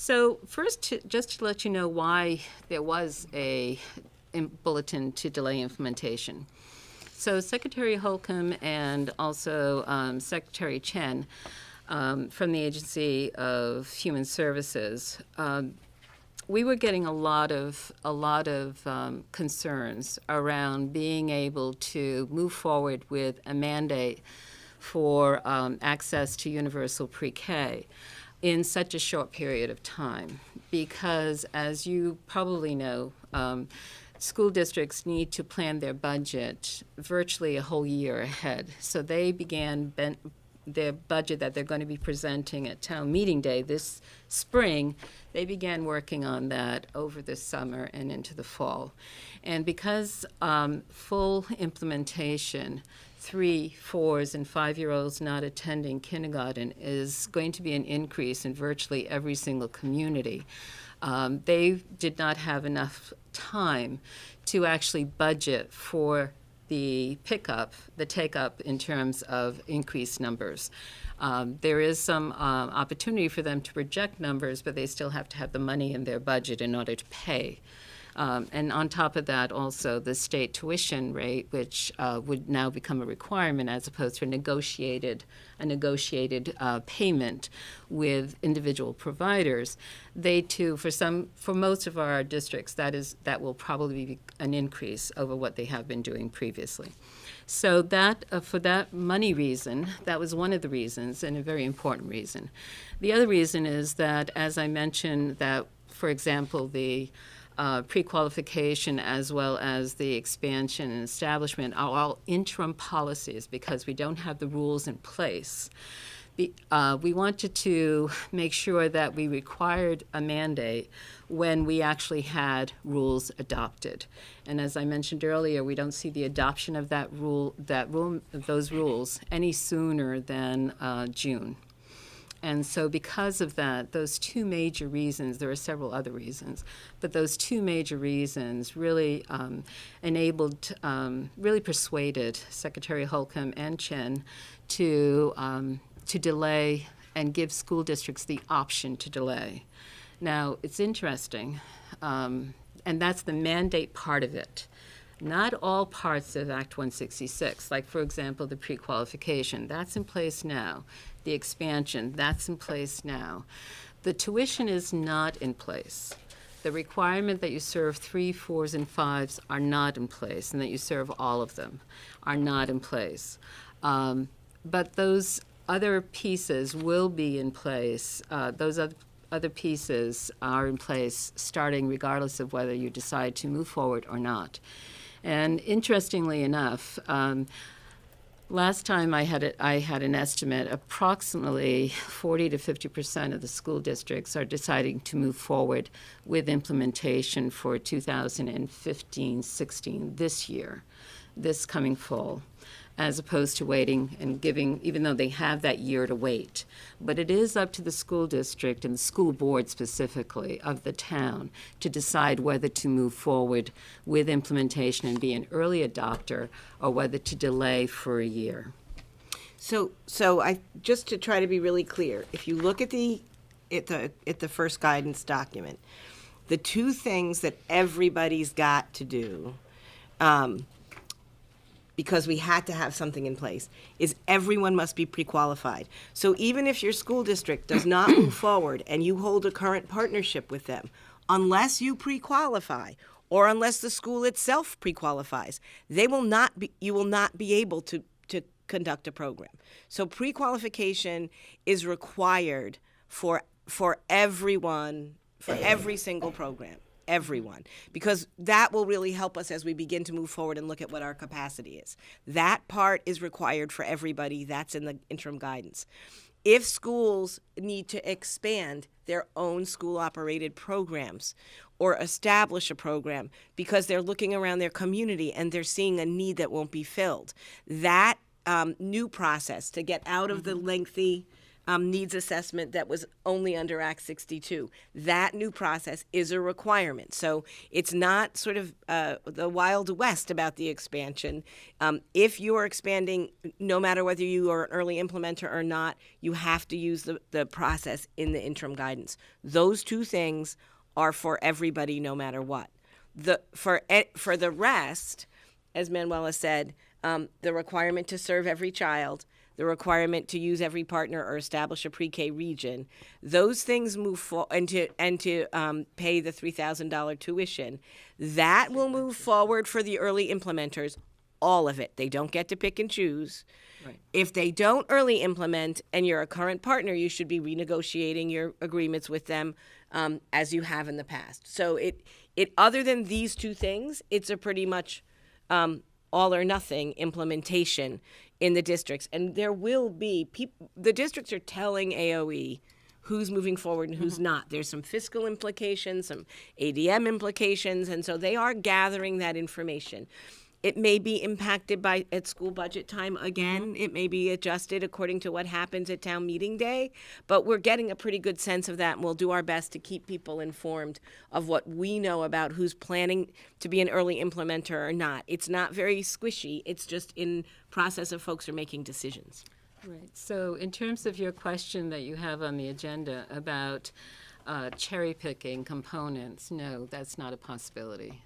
So first, just to let you know why there was a bulletin to delay implementation. So Secretary Holcomb and also Secretary Chen from the Agency of Human Services, we were getting a lot of concerns around being able to move forward with a mandate for access to universal pre-K in such a short period of time. Because, as you probably know, school districts need to plan their budget virtually a whole year ahead. So they began their budget that they're going to be presenting at town meeting day this spring. They began working on that over the summer and into the fall. And because full implementation, 3, 4s, and 5-year-olds not attending kindergarten is going to be an increase in virtually every single community, they did not have enough time to actually budget for the take-up in terms of increased numbers. There is some opportunity for them to project numbers, but they still have to have the money in their budget in order to pay. And on top of that, also the state tuition rate, which would now become a requirement as opposed to a negotiated payment with individual providers. They too, for most of our districts, that will probably be an increase over what they have been doing previously. So that for that money reason, that was one of the reasons, and a very important reason. The other reason is that, as I mentioned, that, for example, the pre-qualification as well as the expansion and establishment are all interim policies because we don't have the rules in place. We wanted to make sure that we required a mandate when we actually had rules adopted. And as I mentioned earlier, we don't see the adoption of those rules any sooner than June. And so because of that, those two major reasons, there are several other reasons, but those two major reasons really really persuaded Secretary Holcomb and Chen to delay and give school districts the option to delay. Now, it's interesting, and that's the mandate part of it. Not all parts of Act 166, like, for example, the pre-qualification, that's in place now. The expansion, that's in place now. The tuition is not in place. The requirement that you serve 3, 4s, and 5s are not in place, and that you serve all of them are not in place. But those other pieces will be in place. Those other pieces are in place starting regardless of whether you decide to move forward or not. And interestingly enough, last time I had an estimate, approximately 40 to 50% of the school districts are deciding to move forward with implementation for 2015-16 this year, this coming fall, as opposed to waiting and giving, even though they have that year to wait. But it is up to the school district and the school board specifically of the town to decide whether to move forward with implementation and be an early adopter or whether to delay for a year. So I just to try to be really clear, if you look at the first guidance document, the two things that everybody's got to do, because we had to have something in place, is everyone must be pre-qualified. So even if your school district does not move forward and you hold a current partnership with them, unless you pre-qualify or unless the school itself pre-qualifies, you will not be able to conduct a program. So pre-qualification is required for everyone, for every single program. Everyone, because that will really help us as we begin to move forward and look at what our capacity is. That part is required for everybody. That's in the interim guidance. If schools need to expand their own school-operated programs or establish a program because they're looking around their community and they're seeing a need that won't be filled, that new process to get out of the lengthy needs assessment that was only under Act 62. That new process is a requirement. So it's not sort of the Wild West about the expansion. If you are expanding, no matter whether you are an early implementer or not, you have to use the process in the interim guidance. Those two things are for everybody, no matter what. For the rest, as Manuela said, the requirement to serve every child, the requirement to use every partner or establish a pre-K region, those things move and to pay the $3,000 tuition, that will move forward for the early implementers. All of it. They don't get to pick and choose. Right. If they don't early implement and you're a current partner, you should be renegotiating your agreements with them as you have in the past. So it other than these two things, it's a pretty much all or nothing implementation in the districts. And there will be the districts are telling AOE who's moving forward and who's not. There's some fiscal implications, some ADM implications, and so they are gathering that information. It may be impacted at school budget time again. It may be adjusted according to what happens at town meeting day, but we're getting a pretty good sense of that, and we'll do our best to keep people informed of what we know about who's planning to be an early implementer or not. It's not very squishy. It's just in process of folks are making decisions. Right. So in terms of your question that you have on the agenda about cherry picking components, no, that's not a possibility.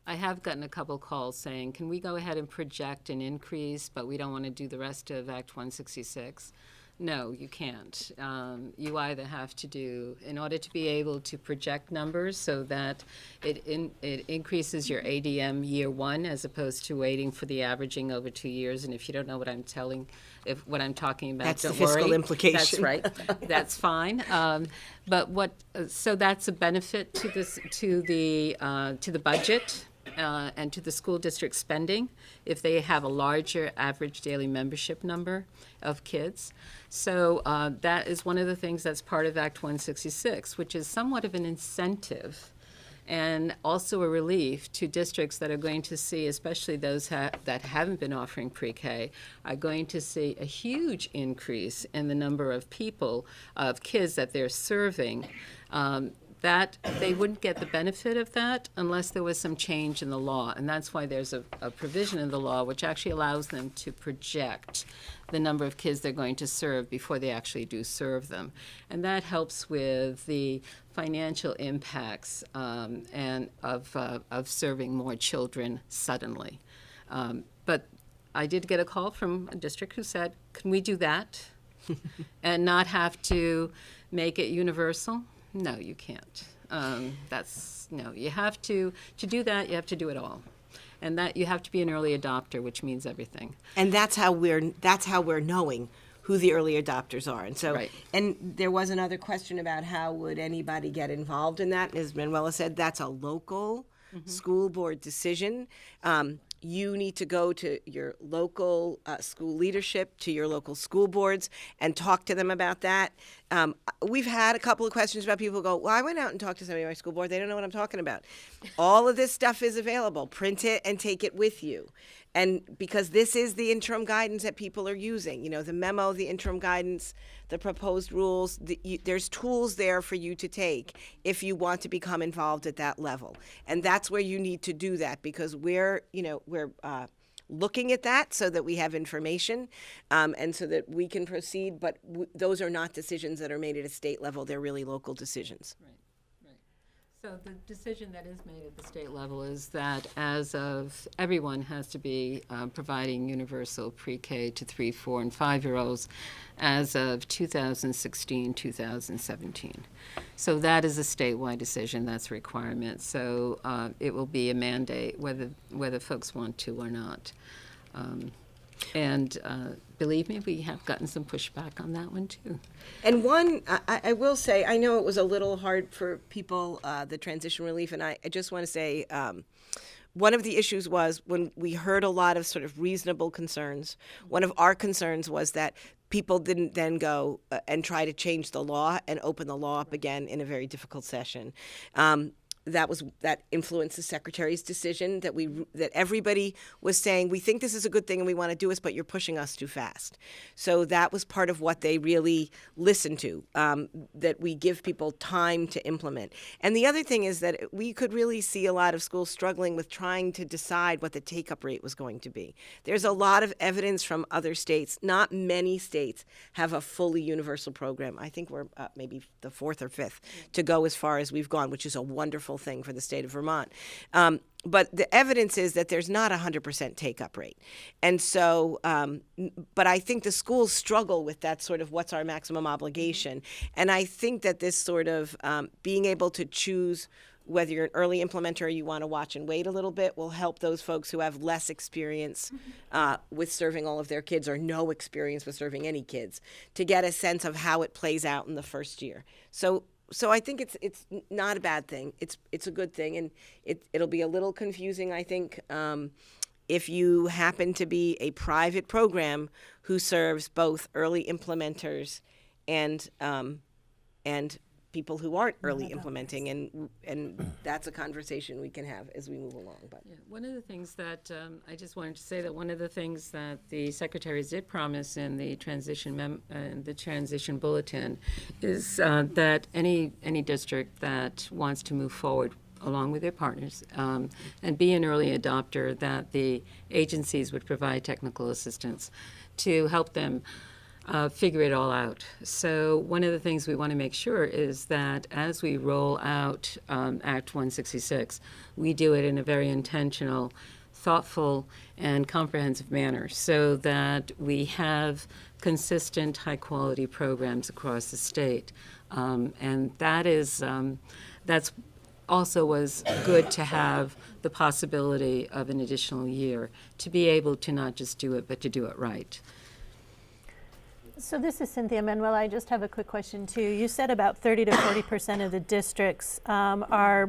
I have gotten a couple calls saying, can we go ahead and project an increase, but we don't want to do the rest of Act 166? No, you can't. You either have to do, in order to be able to project numbers so that it increases your ADM year one as opposed to waiting for the averaging over 2 years. And if you don't know what I'm what I'm talking about, That's don't the fiscal worry. implication. That's right. That's fine. So that's a benefit to the budget. And to the school district spending if they have a larger average daily membership number of kids. So that is one of the things that's part of Act 166, which is somewhat of an incentive and also a relief to districts that are going to see, especially those that haven't been offering pre-K, are going to see a huge increase in the number of kids that they're serving. That they wouldn't get the benefit of that unless there was some change in the law. And that's why there's a provision in the law which actually allows them to project the number of kids they're going to serve before they actually do serve them. And that helps with the financial impacts and of serving more children suddenly. But I did get a call from a district who said, can we do that and not have to make it universal? No, you can't. You have to do that, you have to do it all. And that you have to be an early adopter, which means everything. And that's how we're knowing who the early adopters are. And so, Right. And there was another question about how would anybody get involved in that. As Manuela said, that's a local school board decision. You need to go to your local school leadership, to your local school boards, and talk to them about that. We've had a couple of questions about people who go, well, I went out and talked to somebody on my school board. They don't know what I'm talking about. All of this stuff is available. Print it and take it with you. And because this is the interim guidance that people are using, the memo, the interim guidance, the proposed rules, there's tools there for you to take if you want to become involved at that level. And that's where you need to do that because we're looking at that so that we have information and so that we can proceed. But those are not decisions that are made at a state level. They're really local decisions. Right. So the decision that is made at the state level is that as of everyone has to be providing universal pre-K to 3, 4, and 5-year-olds as of 2016, 2017. So that is a statewide decision. That's a requirement. So it will be a mandate whether folks want to or not. And believe me, we have gotten some pushback on that one, too. And one, I will say, I know it was a little hard for people, the transition relief, and I just want to say one of the issues was when we heard a lot of sort of reasonable concerns, one of our concerns was that people didn't then go and try to change the law and open the law up again in a very difficult session. that influenced the secretary's decision, that everybody was saying, we think this is a good thing and we want to do this, but you're pushing us too fast. So that was part of what they really listened to, that we give people time to implement. And the other thing is that we could really see a lot of schools struggling with trying to decide what the take-up rate was going to be. There's a lot of evidence from other states. Not many states have a fully universal program. I think we're maybe the fourth or fifth to go as far as we've gone, which is a wonderful thing for the state of Vermont. But the evidence is that there's not a 100% take-up rate. And so, but I think the schools struggle with that sort of what's our maximum obligation. And I think that this sort of being able to choose whether you're an early implementer or you want to watch and wait a little bit will help those folks who have less experience with serving all of their kids or no experience with serving any kids to get a sense of how it plays out in the first year. So I think it's not a bad thing. It's a good thing, and it'll be a little confusing, I think, if you happen to be a private program who serves both early implementers and people who aren't early implementing, and that's a conversation we can have as we move along. But yeah, one of the things that I just wanted to say that one of the things that the secretaries did promise in the transition bulletin is that any district that wants to move forward along with their partners and be an early adopter, that the agencies would provide technical assistance to help them figure it all out. So one of the things we want to make sure is that as we roll out Act 166, we do it in a very intentional, thoughtful, and comprehensive manner so that we have consistent, high-quality programs across the state. And that's also was good to have the possibility of an additional year to be able to not just do it, but to do it right. So this is Cynthia. Manuela, I just have a quick question too. You said about 30 to 40% of the districts are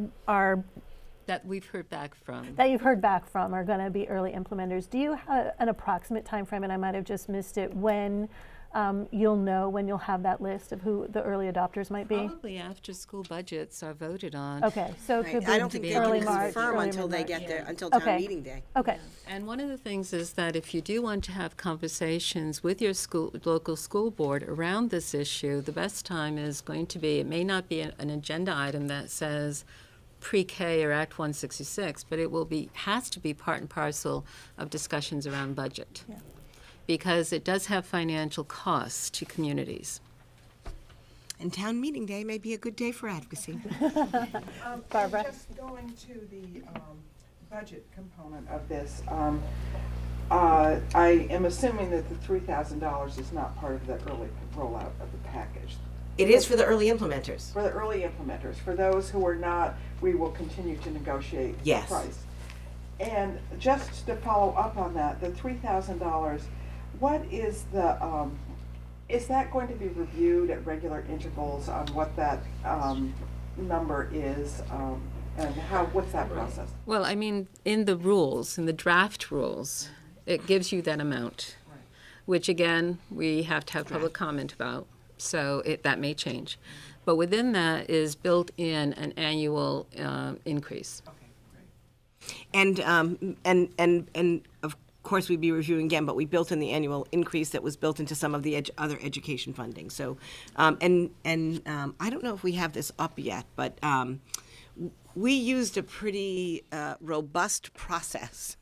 That we've heard back from. that you've heard back from are going to be early implementers. Do you have an approximate time frame, and I might have just missed it, when you'll know, when you'll have that list of who the early adopters might be? Probably after school budgets are voted on. Okay, so it could be I don't think they early can March, confirm early until they mid-March. get there, until town Okay. meeting day. Okay. And one of the things is that if you do want to have conversations with your local school board around this issue, the best time is going to be, it may not be an agenda item that says pre-K or Act 166, but it has to be part and parcel of discussions around budget. Yeah. Because it does have financial costs to communities. And town meeting day may be a good day for advocacy. Barbara? Just going to the budget component of this, I am assuming that the $3,000 is not part of the early rollout of the package. It is for the early implementers. For the early implementers, for those who are not, we will continue to negotiate the Yes. price. And just to follow up on that, the $3,000, what is is that going to be reviewed at regular intervals on what that number is, and what's that process? Well, I mean, in the rules, in the draft rules, it gives you that amount, which again, we have to have public comment about, so that may change. But within that is built in an annual increase. And of course, we'd be reviewing again, but we built in the annual increase that was built into some of the other education funding. So, I don't know if we have this up yet, but we used a pretty robust process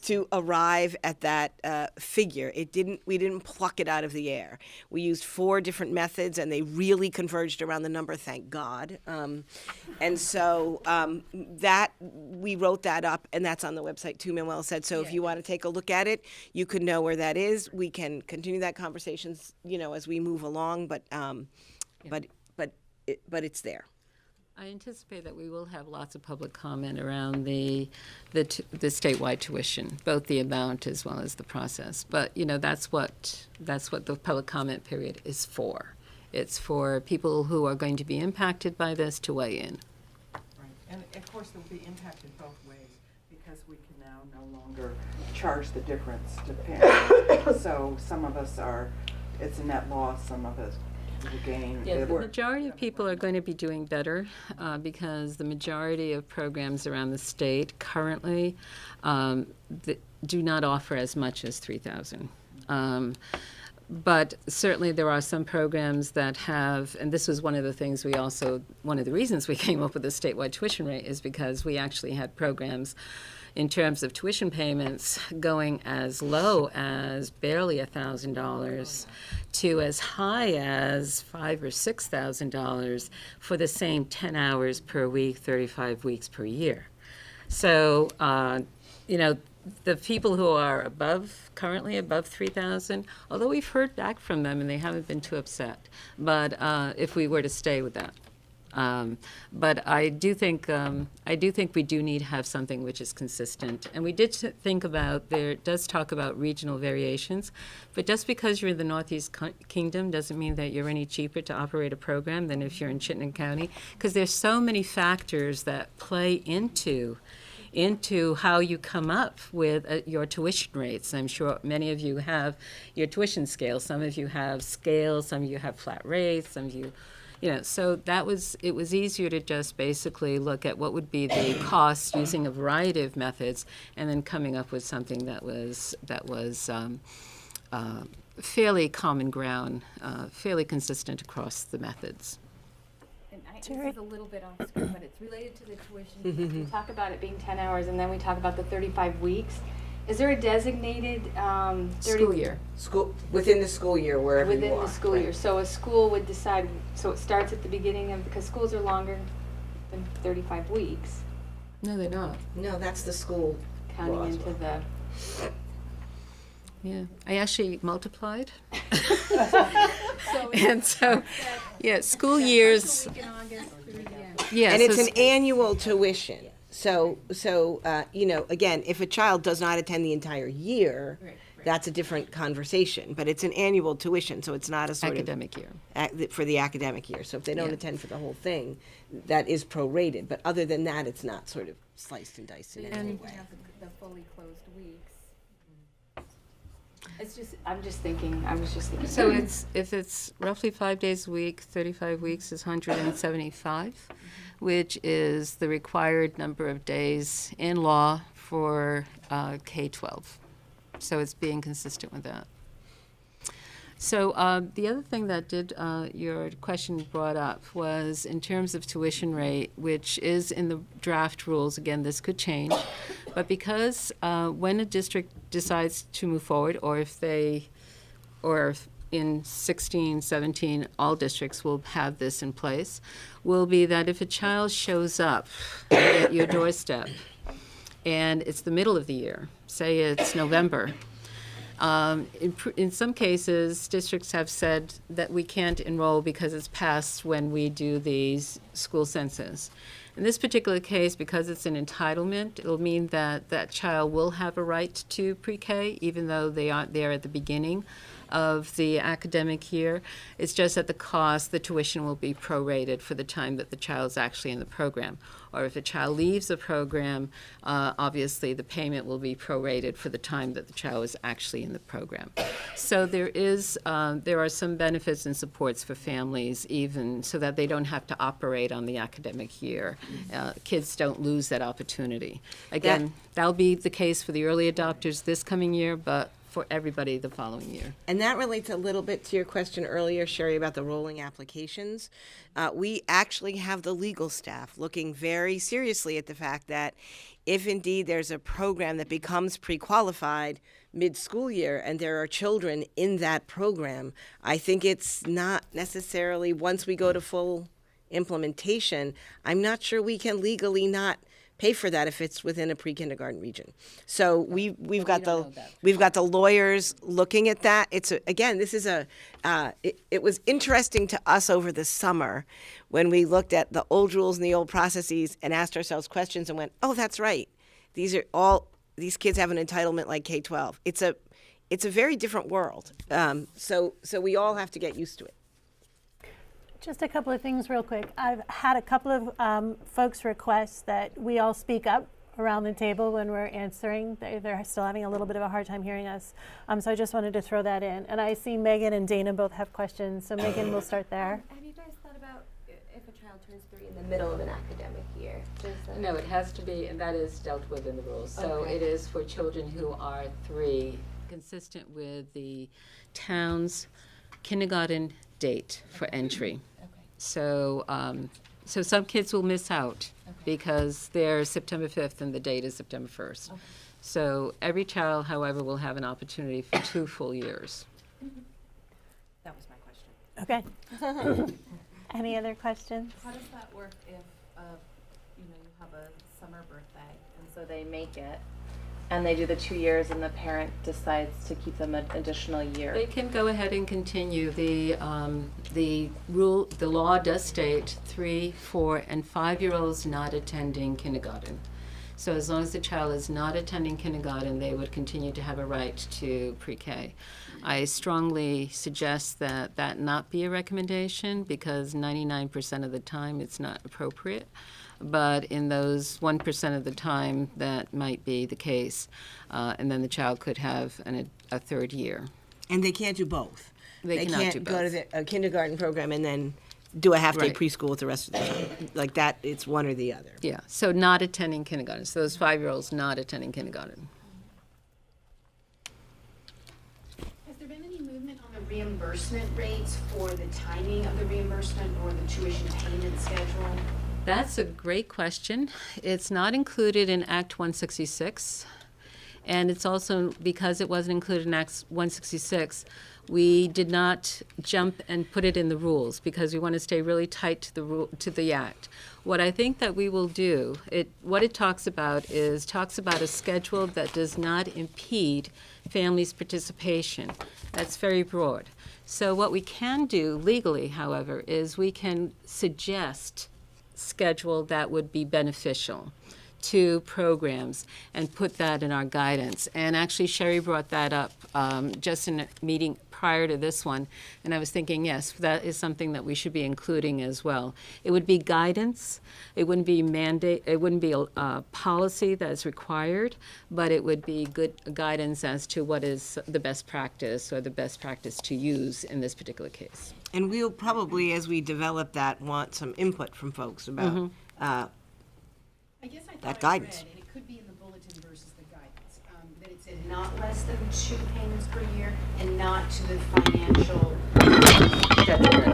to arrive at that figure. We didn't pluck it out of the air. We used 4 different methods, and they really converged around the number, thank God. And so that we wrote that up, and that's on the website too, Manuela said. So if you want to take a look at it, you can know where that is. We can continue that conversation, as we move along, but it's there. I anticipate that we will have lots of public comment around the statewide tuition, both the amount as well as the process. But that's what the public comment period is for. It's for people who are going to be impacted by this to weigh in. Right, and of course they'll be impacted both ways because we can now no longer charge the difference to parents. So some of us it's a net loss, some of us. will gain. Yeah, the majority of people are going to be doing better because the majority of programs around the state currently do not offer as much as 3,000. But certainly there are some programs that have, and this was one of the things one of the reasons we came up with a statewide tuition rate is because we actually had programs in terms of tuition payments going as low as barely $1,000 to as high as $5,000 or $6,000 for the same 10 hours per week, 35 weeks per year. So, the people who are currently above 3,000, although we've heard back from them and they haven't been too upset, but if we were to stay with that. But I do think we do need to have something which is consistent. And we did think about, it does talk about regional variations, but just because you're in the Northeast Kingdom doesn't mean that you're any cheaper to operate a program than if you're in Chittenden County, because there's so many factors that play into how you come up with your tuition rates. I'm sure many of you have your tuition scales. Some of you have scales, some of you have flat rates, some of you, so it was easier to just basically look at what would be the cost using a variety of methods and then coming up with something that was fairly common ground, fairly consistent across the methods. This is a little bit off script, but it's related to the tuition. We talk about it being 10 hours, and then we talk about the 35 weeks. Is there a designated 30 School year. Within the school year, wherever you are. within the school year? So a school would decide, so it starts at the beginning of, because schools are longer than 35 weeks, No, they're not. No, that's the school. counting law as into well. the. Yeah, I actually multiplied. So And so, yeah, school years, week in August through the end. yeah. And it's so an annual tuition. So, again, if a child does not attend the entire year, that's a different conversation. But it's an annual tuition, so it's not a sort academic year. of for the academic year. So if they don't Yeah. attend for the whole thing, that is prorated. But other than that, it's not sort of sliced and diced in any And way. have the fully closed weeks. It's just, I was just thinking. So if it's roughly 5 days a week, 35 weeks is 175, which is the required number of days in law for K-12. So it's being consistent with that. So the other thing that your question brought up was in terms of tuition rate, which is in the draft rules. Again, this could change. But because when a district decides to move forward, or if in 16, 17, all districts will have this in place, will be that if a child shows up at your doorstep and it's the middle of the year, say it's November, in some cases, districts have said that we can't enroll because it's past when we do these school census. In this particular case, because it's an entitlement, it'll mean that that child will have a right to pre-K, even though they aren't there at the beginning of the academic year. It's just that the tuition will be prorated for the time that the child's actually in the program. Or if a child leaves the program, obviously the payment will be prorated for the time that the child is actually in the program. So there are some benefits and supports for families, even so that they don't have to operate on the academic year. Kids don't lose that opportunity. Again, that'll be the case for the early adopters this coming year, but for everybody the following year. And that relates a little bit to your question earlier, Sherry, about the rolling applications. We actually have the legal staff looking very seriously at the fact that if indeed there's a program that becomes pre-qualified mid-school year and there are children in that program, I think it's not necessarily, once we go to full implementation, I'm not sure we can legally not pay for that if it's within a pre-kindergarten region. So we've got the lawyers looking at that. It was interesting to us over the summer when we looked at the old rules and the old processes and asked ourselves questions and went, oh, that's right. These kids have an entitlement like K-12. It's a very different world. So we all have to get used to it. Just a couple of things real quick. I've had a couple of folks request that we all speak up around the table when we're answering. They're still having a little bit of a hard time hearing us. So I just wanted to throw that in. And I see Megan and Dana both have questions. So Megan, we'll start there. Have you guys thought about if a child turns 3 in the middle of an academic year? No, it has to be, and that is dealt with in the rules. So Okay. it is for children who are 3, consistent with the town's kindergarten date for entry. Okay. So, so some kids will miss out because they're September 5th and the date is September 1st. Okay. So every child, however, will have an opportunity for 2 full years. That was my question. Okay. Any other questions? How does that work if, you have a summer birthday, and so they make it, and they do the 2 years, and the parent decides to keep them an additional year? They can go ahead and continue. The law does state 3, 4, and 5-year-olds not attending kindergarten. So as long as the child is not attending kindergarten, they would continue to have a right to pre-K. I strongly suggest that that not be a recommendation because 99% of the time it's not appropriate. But in those 1% of the time, that might be the case. And then the child could have a 3rd year. And they can't do both. They cannot can't do go to both. a kindergarten program and then do a half-day Right. preschool with the rest of the time. Like that, it's one or the other. Yeah, so not attending kindergarten. So those 5-year-olds not attending kindergarten. Has there been any movement on the reimbursement rates for the timing of the reimbursement or the tuition payment schedule? That's a great question. It's not included in Act 166. And it's also, because it wasn't included in Act 166, we did not jump and put it in the rules because we want to stay really tight to the Act. What I think that we will do, what it talks about a schedule that does not impede families' participation. That's very broad. So what we can do legally, however, is we can suggest schedule that would be beneficial to programs and put that in our guidance. And actually, Sherry brought that up just in a meeting prior to this one, and I was thinking, yes, that is something that we should be including as well. It would be guidance. It wouldn't be mandate. It wouldn't be a policy that's required, but it would be good guidance as to what is the best practice or the best practice to use in this particular case. And we'll probably, as we develop that, want some input from folks about I guess I That thought I guidance. read, and it could be in the bulletin versus the guidance, that it said not less than 2 payments per year and not to the financial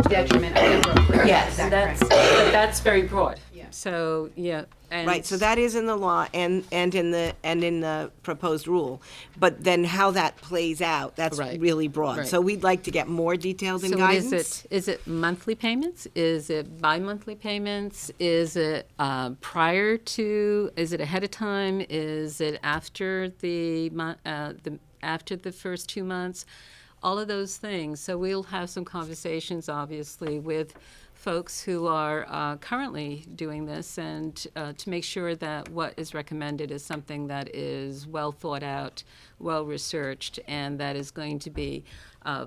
detriment of the broker. Yes, Is that that's, correct? but that's very broad. Yeah. So, yeah. And right, so that is in the law and in the proposed rule. But then how that plays out, that's Right. really broad. Right. So we'd like to get more detailed in So what guidance. is it monthly payments? Is it bi-monthly payments? Is it prior to, is it ahead of time? Is it after after the first 2 months? All of those things. So we'll have some conversations, obviously, with folks who are currently doing this and to make sure that what is recommended is something that is well thought out, well researched, and that is going to be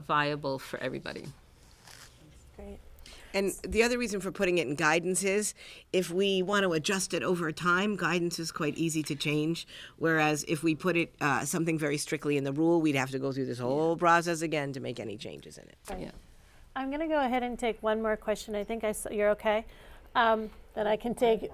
viable for everybody. Great. And the other reason for putting it in guidance is if we want to adjust it over time, guidance is quite easy to change. Whereas if we put it something very strictly in the rule, we'd have to go through this whole process again to make any changes in it. Yeah. I'm going to go ahead and take one more question. I think you're okay. That I can take.